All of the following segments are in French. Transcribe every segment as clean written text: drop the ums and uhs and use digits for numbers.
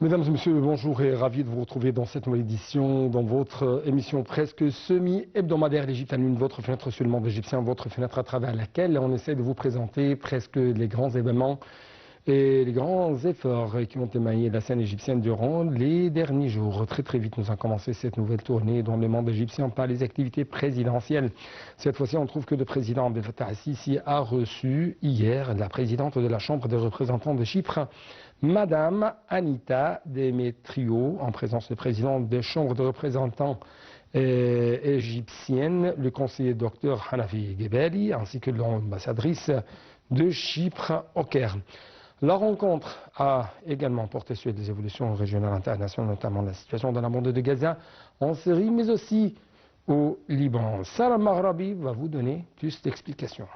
Mesdames et messieurs, bonjour et ravi de vous retrouver dans cette nouvelle édition, dans votre émission presque semi-hebdomadaire l'Égypte à l'une, votre fenêtre sur le monde égyptien, votre fenêtre à travers laquelle on essaie de vous présenter presque les grands événements et les grands efforts qui ont émaillé la scène égyptienne durant les derniers jours. Très vite, nous avons commencé cette nouvelle tournée dans le monde égyptien par les activités présidentielles. Cette fois-ci, on trouve que le président Abdel Fattah al-Sisi a reçu hier la présidente de la Chambre des représentants de Chypre, Madame Anita Demetriou, en présence du président des chambres de représentants égyptiennes, le conseiller Dr Hanafi Gebeli, ainsi que l'ambassadrice de Chypre au Caire. La rencontre a également porté sur des évolutions régionales et internationales, notamment la situation dans la bande de Gaza, en Syrie, mais aussi au Liban. Sarah Mahrabi va vous donner plus d'explications.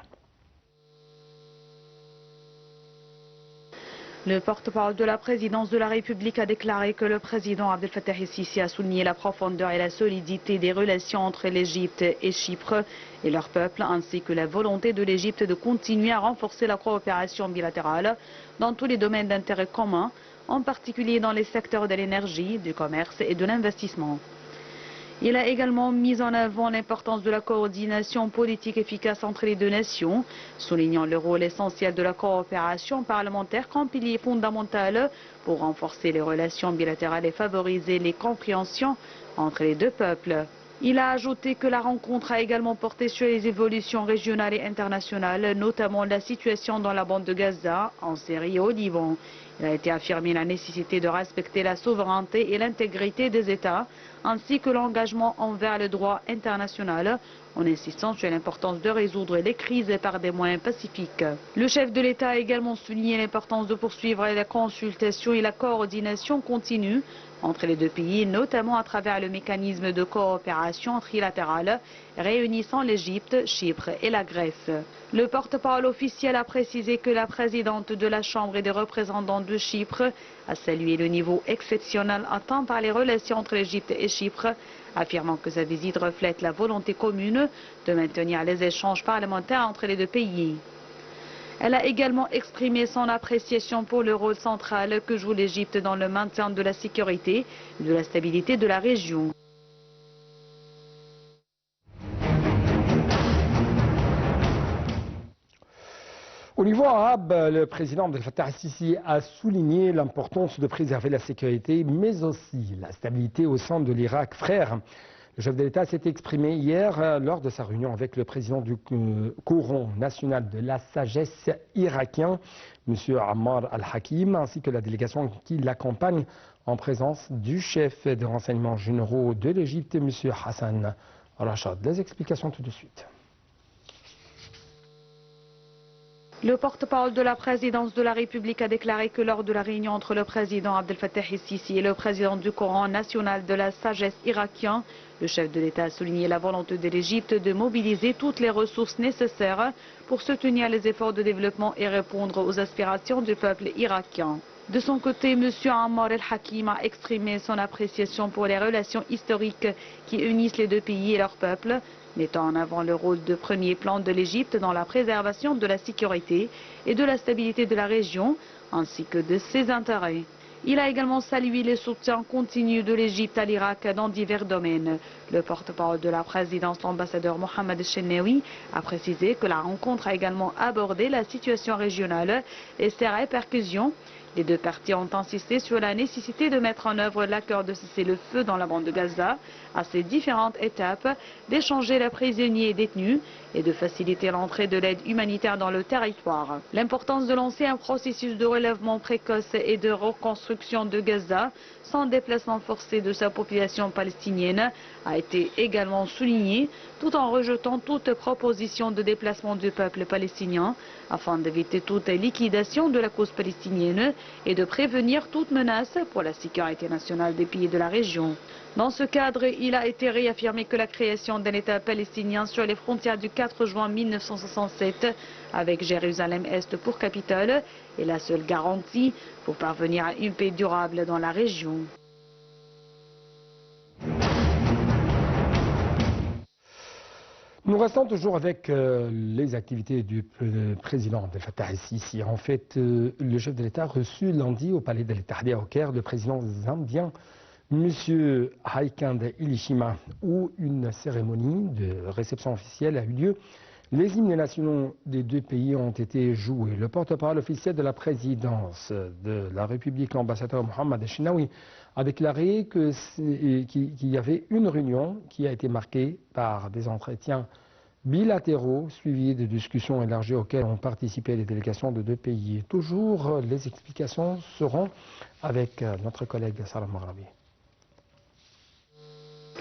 Le porte-parole de la présidence de la République a déclaré que le président Abdel Fattah el-Sisi a souligné la profondeur et la solidité des relations entre l'Égypte et Chypre et leur peuple, ainsi que la volonté de l'Égypte de continuer à renforcer la coopération bilatérale dans tous les domaines d'intérêt commun, en particulier dans les secteurs de l'énergie, du commerce et de l'investissement. Il a également mis en avant l'importance de la coordination politique efficace entre les deux nations, soulignant le rôle essentiel de la coopération parlementaire comme pilier fondamental pour renforcer les relations bilatérales et favoriser les compréhensions entre les deux peuples. Il a ajouté que la rencontre a également porté sur les évolutions régionales et internationales, notamment la situation dans la bande de Gaza, en Syrie et au Liban. Il a été affirmé la nécessité de respecter la souveraineté et l'intégrité des États, ainsi que l'engagement envers le droit international, en insistant sur l'importance de résoudre les crises par des moyens pacifiques. Le chef de l'État a également souligné l'importance de poursuivre la consultation et la coordination continue entre les deux pays, notamment à travers le mécanisme de coopération trilatérale réunissant l'Égypte, Chypre et la Grèce. Le porte-parole officiel a précisé que la présidente de la Chambre des représentants de Chypre a salué le niveau exceptionnel atteint par les relations entre l'Égypte et Chypre, affirmant que sa visite reflète la volonté commune de maintenir les échanges parlementaires entre les deux pays. Elle a également exprimé son appréciation pour le rôle central que joue l'Égypte dans le maintien de la sécurité et de la stabilité de la région. Au niveau arabe, le président Abdel Fattah al-Sisi a souligné l'importance de préserver la sécurité, mais aussi la stabilité au sein de l'Irak frère. Le chef de l'État s'est exprimé hier lors de sa réunion avec le président du Coran national de la sagesse irakien, M. Ammar al-Hakim, ainsi que la délégation qui l'accompagne en présence du chef des renseignements généraux de l'Égypte, M. Hassan Rachad. Les explications tout de suite. Le porte-parole de la présidence de la République a déclaré que lors de la réunion entre le président Abdel Fattah el-Sisi et le président du Coran national de la sagesse irakien, le chef de l'État a souligné la volonté de l'Égypte de mobiliser toutes les ressources nécessaires pour soutenir les efforts de développement et répondre aux aspirations du peuple irakien. De son côté, M. Ammar el-Hakim a exprimé son appréciation pour les relations historiques qui unissent les deux pays et leurs peuples, mettant en avant le rôle de premier plan de l'Égypte dans la préservation de la sécurité et de la stabilité de la région, ainsi que de ses intérêts. Il a également salué le soutien continu de l'Égypte à l'Irak dans divers domaines. Le porte-parole de la présidence, l'ambassadeur Mohamed Chenaoui, a précisé que la rencontre a également abordé la situation régionale et ses répercussions. Les deux parties ont insisté sur la nécessité de mettre en œuvre l'accord de cessez-le-feu dans la bande de Gaza à ses différentes étapes, d'échanger les prisonniers et détenus et de faciliter l'entrée de l'aide humanitaire dans le territoire. L'importance de lancer un processus de relèvement précoce et de reconstruction de Gaza sans déplacement forcé de sa population palestinienne a été également soulignée, tout en rejetant toute proposition de déplacement du peuple palestinien afin d'éviter toute liquidation de la cause palestinienne et de prévenir toute menace pour la sécurité nationale des pays de la région. Dans ce cadre, il a été réaffirmé que la création d'un État palestinien sur les frontières du 4 juin 1967 avec Jérusalem-Est pour capitale est la seule garantie pour parvenir à une paix durable dans la région. Nous restons toujours avec les activités du président Abdel Fattah el-Sisi. En fait, le chef de l'État a reçu lundi au palais de l'Etihadiyya au Caire le président zambien, M. Hakainde Hichilema, où une cérémonie de réception officielle a eu lieu. Les hymnes nationaux des deux pays ont été joués. Le porte-parole officiel de la présidence de la République, l'ambassadeur Mohamed Chinaoui, a déclaré qu'il y avait une réunion qui a été marquée par des entretiens bilatéraux suivis de discussions élargies auxquelles ont participé les délégations de deux pays. Toujours, les explications seront avec notre collègue Salam Maghrabi.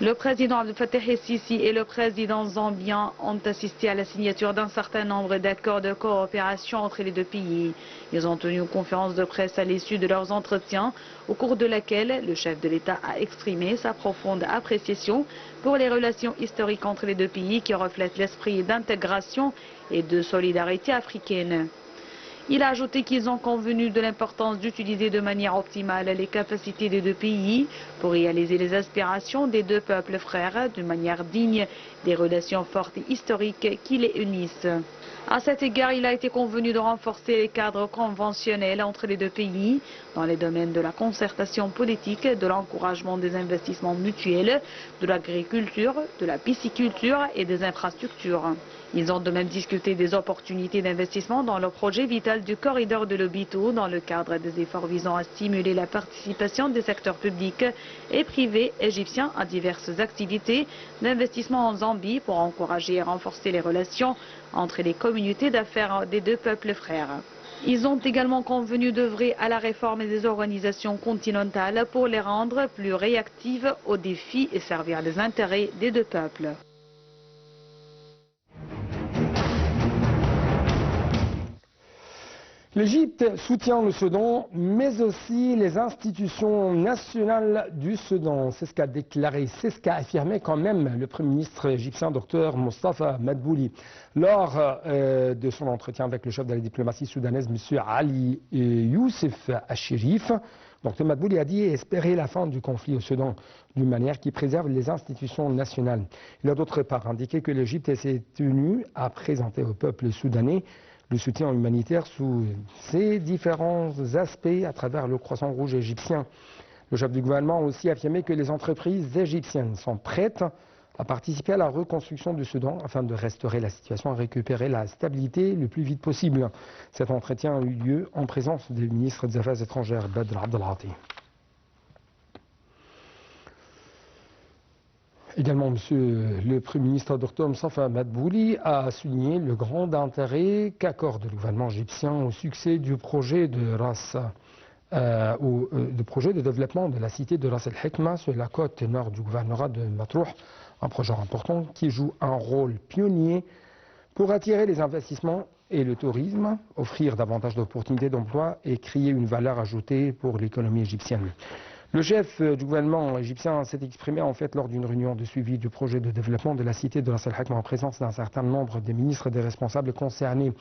Le président Abdel Fattah el-Sisi et le président zambien ont assisté à la signature d'un certain nombre d'accords de coopération entre les deux pays. Ils ont tenu une conférence de presse à l'issue de leurs entretiens, au cours de laquelle le chef de l'État a exprimé sa profonde appréciation pour les relations historiques entre les deux pays qui reflètent l'esprit d'intégration et de solidarité africaine. Il a ajouté qu'ils ont convenu de l'importance d'utiliser de manière optimale les capacités des deux pays pour réaliser les aspirations des deux peuples frères d'une manière digne des relations fortes et historiques qui les unissent. À cet égard, il a été convenu de renforcer les cadres conventionnels entre les deux pays dans les domaines de la concertation politique, de l'encouragement des investissements mutuels, de l'agriculture, de la pisciculture et des infrastructures. Ils ont de même discuté des opportunités d'investissement dans le projet vital du corridor de Lobito dans le cadre des efforts visant à stimuler la participation des secteurs publics et privés égyptiens à diverses activités d'investissement en Zambie pour encourager et renforcer les relations entre les communautés d'affaires des deux peuples frères. Ils ont également convenu d'œuvrer à la réforme des organisations continentales pour les rendre plus réactives aux défis et servir les intérêts des deux peuples. L'Égypte soutient le Soudan, mais aussi les institutions nationales du Soudan. C'est ce qu'a déclaré, c'est ce qu'a affirmé quand même le Premier ministre égyptien, Dr Mostafa Madbouli, lors de son entretien avec le chef de la diplomatie soudanaise, M. Ali Youssef Achirif. Dr Madbouli a dit espérer la fin du conflit au Soudan d'une manière qui préserve les institutions nationales. Il a d'autre part indiqué que l'Égypte s'est tenue à présenter au peuple soudanais le soutien humanitaire sous ses différents aspects à travers le Croissant Rouge égyptien. Le chef du gouvernement a aussi affirmé que les entreprises égyptiennes sont prêtes à participer à la reconstruction du Soudan afin de restaurer la situation et récupérer la stabilité le plus vite possible. Cet entretien a eu lieu en présence du ministre des Affaires étrangères, Badr Abdelghati. Également, Monsieur le Premier ministre Dr Mostafa Madbouli a souligné le grand intérêt qu'accorde le gouvernement égyptien au succès du projet de projet de développement de la cité de Ras el-Hekma sur la côte nord du gouvernorat de Matrouh, un projet important qui joue un rôle pionnier pour attirer les investissements et le tourisme, offrir davantage d'opportunités d'emploi et créer une valeur ajoutée pour l'économie égyptienne. Le chef du gouvernement égyptien s'est exprimé en fait lors d'une réunion de suivi du projet de développement de la cité de Ras el-Hekma en présence d'un certain nombre des ministres et des responsables concernés.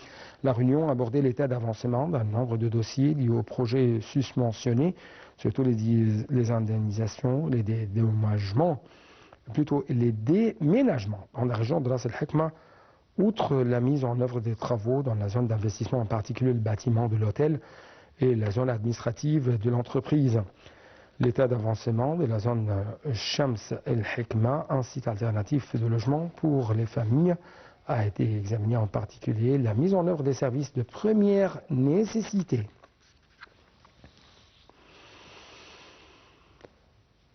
La réunion a abordé l'état d'avancement d'un nombre de dossiers liés au projet susmentionné, surtout les indemnisations, les dédommagements, plutôt les déménagements dans la région de Ras el-Hekma, outre la mise en œuvre des travaux dans la zone d'investissement, en particulier le bâtiment de l'hôtel et la zone administrative de l'entreprise. L'état d'avancement de la zone Shams el-Hekma, un site alternatif de logement pour les familles, a été examiné, en particulier la mise en œuvre des services de première nécessité.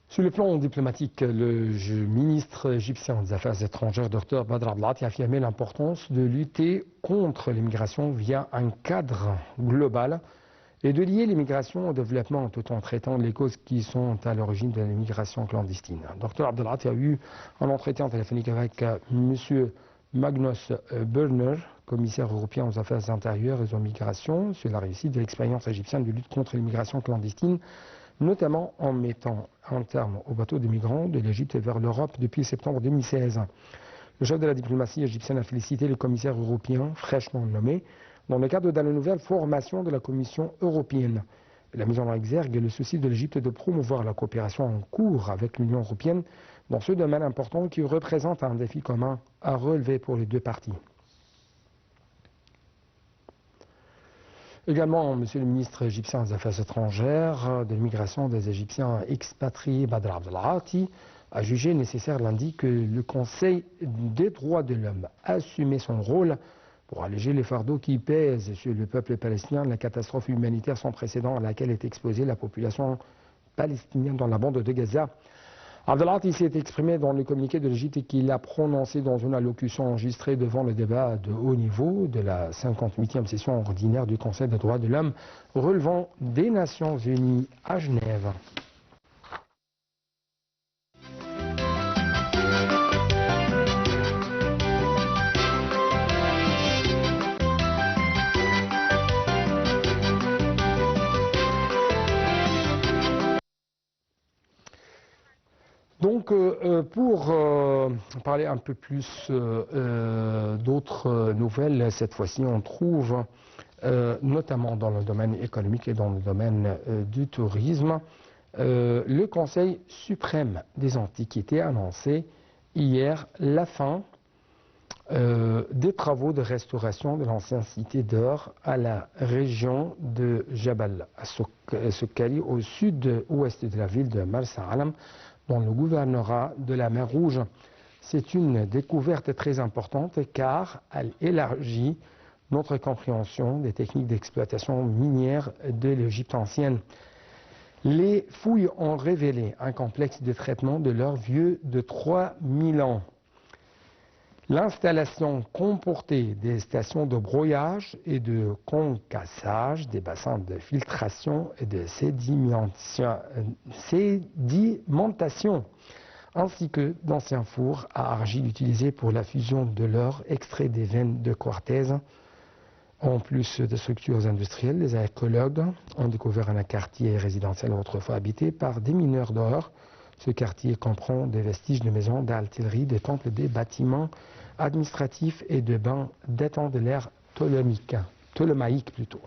Sur le plan diplomatique, le ministre égyptien des Affaires étrangères, Dr Badr Abdelghati, a affirmé l'importance de lutter contre l'immigration via un cadre global et de lier l'immigration au développement tout en traitant les causes qui sont à l'origine de l'immigration clandestine. Dr Abdelghati a eu un entretien téléphonique avec M. Magnus Berner, commissaire européen aux affaires intérieures et aux migrations, sur la réussite de l'expérience égyptienne de lutte contre l'immigration clandestine, notamment en mettant un terme aux bateaux de migrants de l'Égypte vers l'Europe depuis septembre 2016. Le chef de la diplomatie égyptienne a félicité le commissaire européen fraîchement nommé dans le cadre de la nouvelle formation de la Commission européenne. La mise en exergue et le souci de l'Égypte de promouvoir la coopération en cours avec l'Union européenne dans ce domaine important qui représente un défi commun à relever pour les deux parties. Également, Monsieur le ministre égyptien des Affaires étrangères, de l'immigration des Égyptiens expatriés, Badr Abdelghati, a jugé nécessaire lundi que le Conseil des droits de l'homme assumait son rôle pour alléger les fardeaux qui pèsent sur le peuple palestinien, la catastrophe humanitaire sans précédent à laquelle est exposée la population palestinienne dans la bande de Gaza. Abdelghati s'est exprimé dans le communiqué de l'Égypte et qu'il a prononcé dans une allocution enregistrée devant le débat de haut niveau de la 58e session ordinaire du Conseil des droits de l'homme relevant des Nations Unies à Genève. Donc, pour parler un peu plus d'autres nouvelles, cette fois-ci, on trouve notamment dans le domaine économique et dans le domaine du tourisme, le Conseil suprême des Antiquités a annoncé hier la fin des travaux de restauration de l'ancienne cité d'or à la région de Jabal Soukali, au sud-ouest de la ville de Marsa Alam, dans le gouvernorat de la mer Rouge. C'est une découverte très importante car elle élargit notre compréhension des techniques d'exploitation minière de l'Égypte ancienne. Les fouilles ont révélé un complexe de traitement de l'or vieux de 3000 ans. L'installation comportait des stations de broyage et de concassage, des bassins de filtration et de sédimentation, ainsi que d'anciens fours à argile utilisés pour la fusion de l'or extrait des veines de quartz. En plus de structures industrielles, les archéologues ont découvert un quartier résidentiel autrefois habité par des mineurs d'or. Ce quartier comprend des vestiges de maisons, d'artillerie, de temples, des bâtiments administratifs et de bains datant de l'ère ptolémaïque plutôt.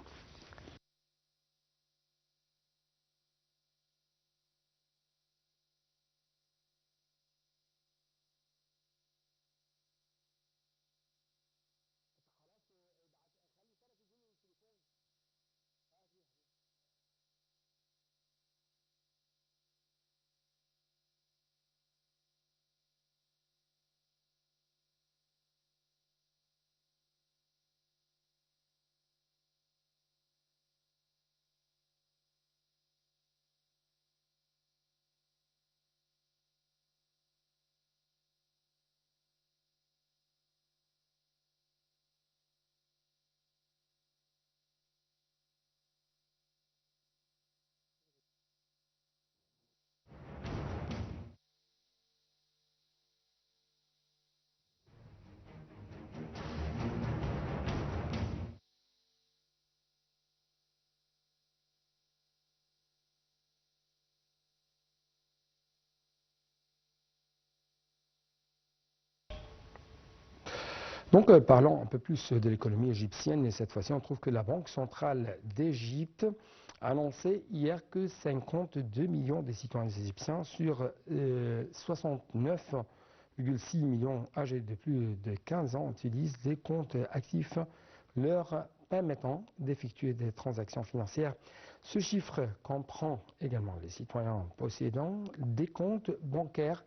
Donc, parlons un peu plus de l'économie égyptienne, et cette fois-ci, on trouve que la Banque centrale d'Égypte a annoncé hier que 52 millions de citoyens égyptiens sur 69,6 millions âgés de plus de 15 ans utilisent des comptes actifs leur permettant d'effectuer des transactions financières. Ce chiffre comprend également les citoyens possédant des comptes bancaires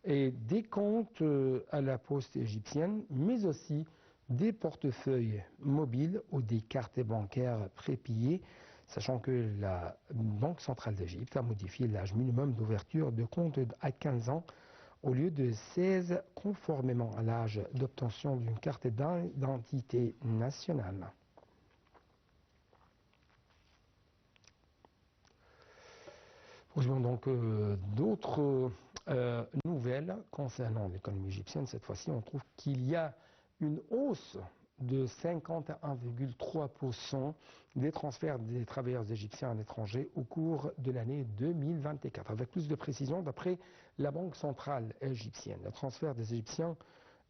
et des comptes à la poste égyptienne, mais aussi des portefeuilles mobiles ou des cartes bancaires prépayées, sachant que la Banque centrale d'Égypte a modifié l'âge minimum d'ouverture de compte à 15 ans au lieu de 16, conformément à l'âge d'obtention d'une carte d'identité nationale. Poursuivons donc d'autres nouvelles concernant l'économie égyptienne. Cette fois-ci, on trouve qu'il y a une hausse de 51,3% des transferts des travailleurs égyptiens à l'étranger au cours de l'année 2024. Avec plus de précision, d'après la Banque centrale égyptienne, le transfert des Égyptiens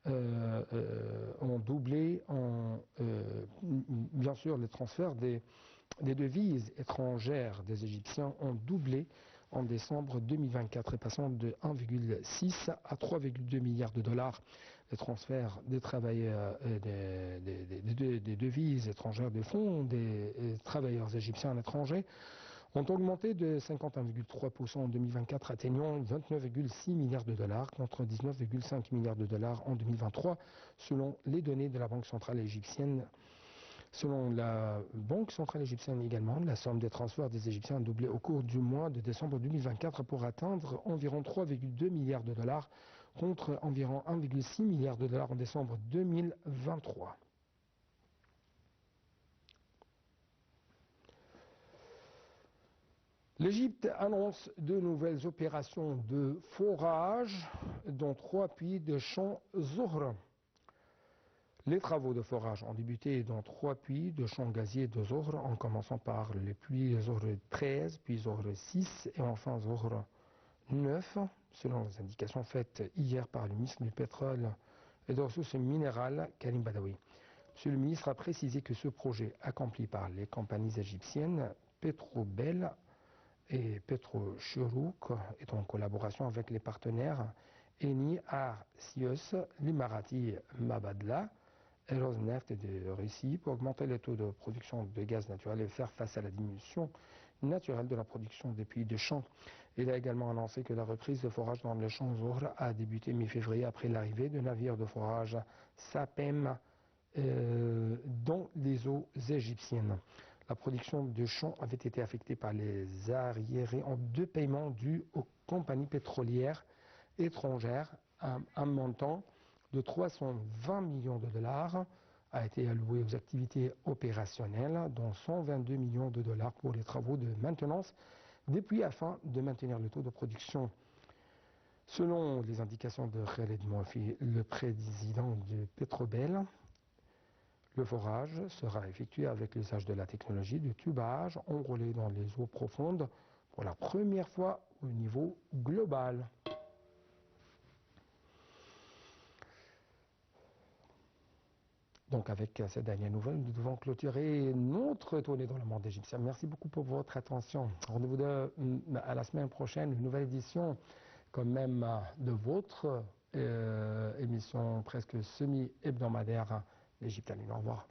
ont doublé, bien sûr, les transferts des devises étrangères des Égyptiens ont doublé en décembre 2024 et passant de 1,6 à 3,2 milliards de dollars. Les transferts des travailleurs, des devises étrangères de fonds des travailleurs égyptiens à l'étranger ont augmenté de 51,3% en 2024, atteignant 29,6 milliards de dollars contre 19,5 milliards de dollars en 2023, selon les données de la Banque centrale égyptienne. Selon la Banque centrale égyptienne également, la somme des transferts des Égyptiens a doublé au cours du mois de décembre 2024 pour atteindre environ 3,2 milliards de dollars contre environ 1,6 milliard de dollars en décembre 2023. L'Égypte annonce de nouvelles opérations de forage dans 3 puits de champs Zohr. Les travaux de forage ont débuté dans 3 puits de champs gaziers de Zohr, en commençant par les puits Zohr 13, puis Zohr 6 et enfin Zohr 9, selon les indications faites hier par le ministre du Pétrole et des Ressources minérales, Karim Badawi. Monsieur le ministre a précisé que ce projet, accompli par les compagnies égyptiennes Petrobel et Petrochiruk, est en collaboration avec les partenaires Eni, Sios, l'Imarati Mabadla, et Rosneft et de Russie pour augmenter le taux de production de gaz naturel et faire face à la diminution naturelle de la production des puits de champs. Il a également annoncé que la reprise de forage dans le champ Zohr a débuté mi-février après l'arrivée de navires de forage Sapem dans les eaux égyptiennes. La production de champs avait été affectée par les arriérés en 2 paiements dus aux compagnies pétrolières étrangères. Un montant de 320 millions de dollars a été alloué aux activités opérationnelles, dont 122 millions de dollars pour les travaux de maintenance des puits afin de maintenir le taux de production. Selon les indications de Khaled Mouafi, le président de Petrobel, le forage sera effectué avec l'usage de la technologie de tubage enrôlé dans les eaux profondes pour la première fois au niveau global. Donc avec cette dernière nouvelle, nous devons clôturer notre tournée dans le monde égyptien. Merci beaucoup pour votre attention. Rendez-vous à la semaine prochaine, une nouvelle édition quand même de votre émission presque semi-hebdomadaire, l'Égypte à l'Une. Au revoir.